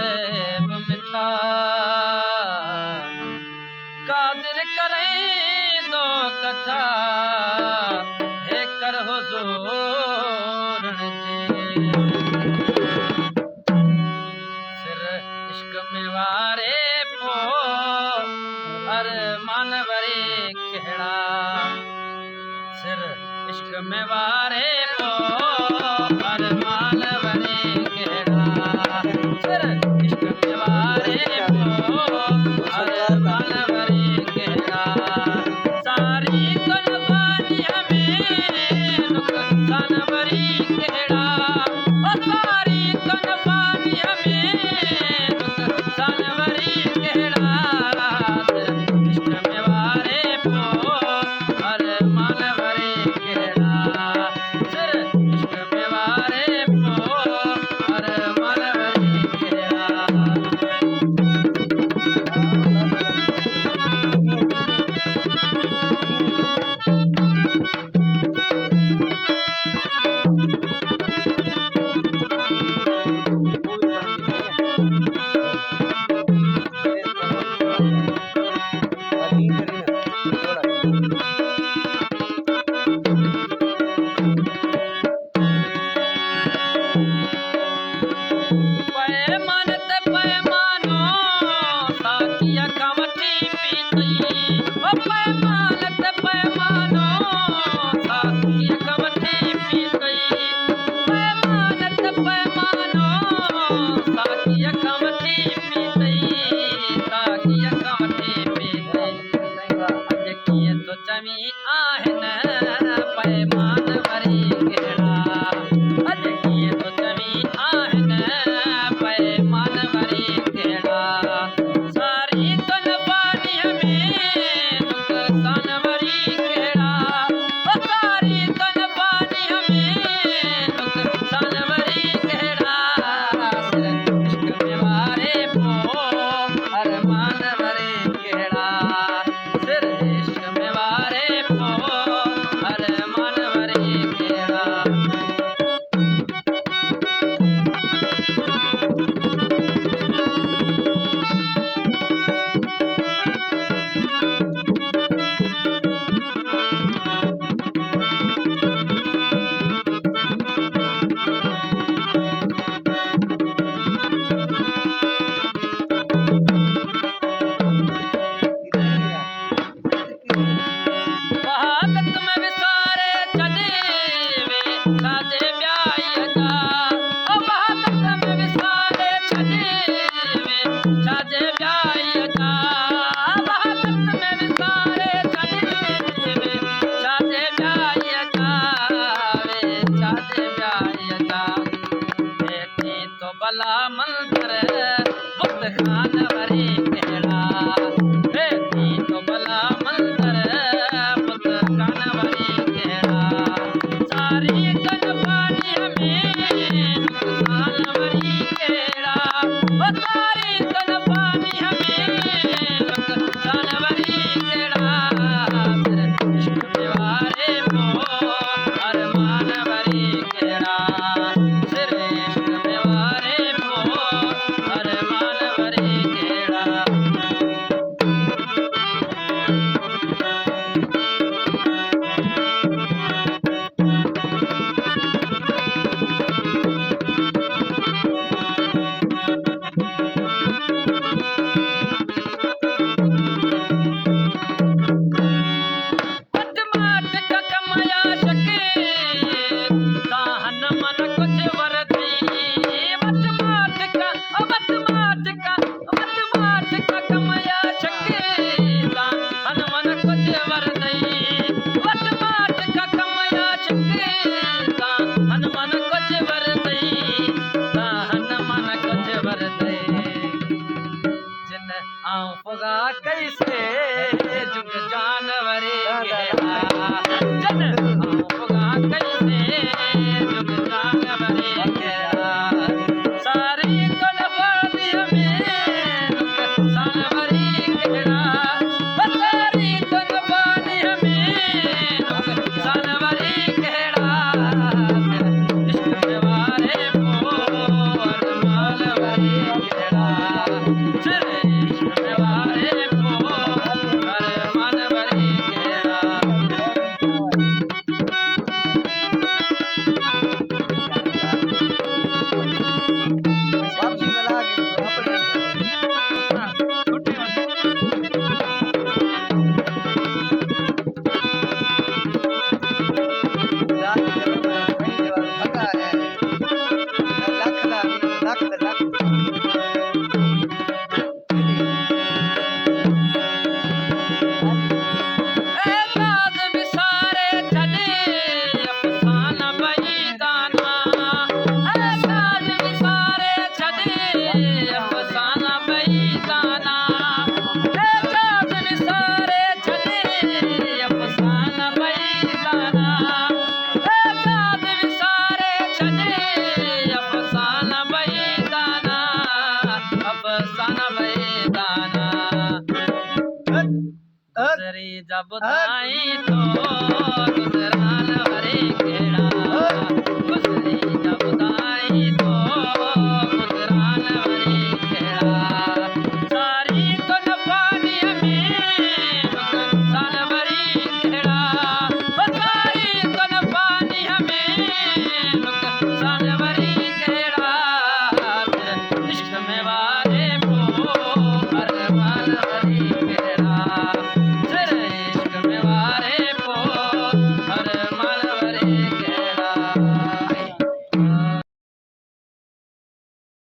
फरेब मिठा कादिर करें दो कथा हे कर हुजूर सिर इश्क में वारे पो अरमान वरे कहड़ा सिर इश्क में वारे पो अरमान वरे कहड़ा सिर इश्क में वारे पो अरमान वरे कहड़ा सारी कुर्बानी हमें नुकसान वरी कहड़ा सारी कुर्बानी हमें नुकसान वरी कहड़ा इश्क में वारे पो अरमान वरे कहड़ा सिर इश्क में वारे पो अरमान वरे कहड़ा पैमानत पैमानो साकिया कमठी पीतई ओ पैमानत पैमानो साकिया कमठी पीतई पैमानत पैमानो साकिया कमठी पीतई साकिया कमठी पीतई अज किए तो चमी आहन पैमान वरी कहड़ा अज किए तो चमी आहन पैमान वरी कहड़ा सारी कुर्बानी हमें नुकसान वरी कहड़ा सारी कुर्बानी हमें नुकसान वरी कहड़ा इश्क में वारे पो अरमान वरे कहड़ा सिर इश्क में वारे पो अरमान वरे कहड़ा वहादत में विसारे चले वे साजे ब्याई जा ओ वहादत में विसारे चले वे साजे ब्याई जा वहादत में विसारे चले वे साजे ब्याई जा वे साजे ब्याई जा बेटी तो भला मंदर बुत खान वरी कहड़ा बेटी तो भला मंदर बुत खान वरी कहड़ा सारी कुर्बानी हमें नुकसान वरी कहड़ा ओ सारी कुर्बानी हमें नुकसान वरी कहड़ा इश्क में वारे पो अरमान वरी कहड़ा सिर इश्क में वारे पो अरमान वरे कहड़ा मत माट का कमाया शके दाहन मन कुछ वरती मत माट का कमाया शके दाहन मन कुछ वरदई मत माट का कमाया शके दाहन मन कुछ वरदई दाहन मन कुछ वरदई जिन आऊं फगा कैसे जुग जानवरे कहड़ा जन आऊं फगा कैसे जुग जानवरे कहड़ा सारी कुर्बानी हमें नुकसान वरी कहड़ा सारी कुर्बानी हमें नुकसान वरी कहड़ा इश्क में वारे पो अरमान वरी कहड़ा सिरे इश्क वारे को हर मन भरी केड़ा वापसी में लागे अपने छोटे दाद जब मैं कहीं देवाल भगा है लख एकाद विसारे छॾे अफ़साना बईदाना एकाद विसारे छॾे अफ़साना बईदाना एकाद विसारे छॾे अफ़साना बईदाना एकाद विसारे छॾे अफ़साना बईदाना अफ़साना बईदाना अ जरी जब ताई तो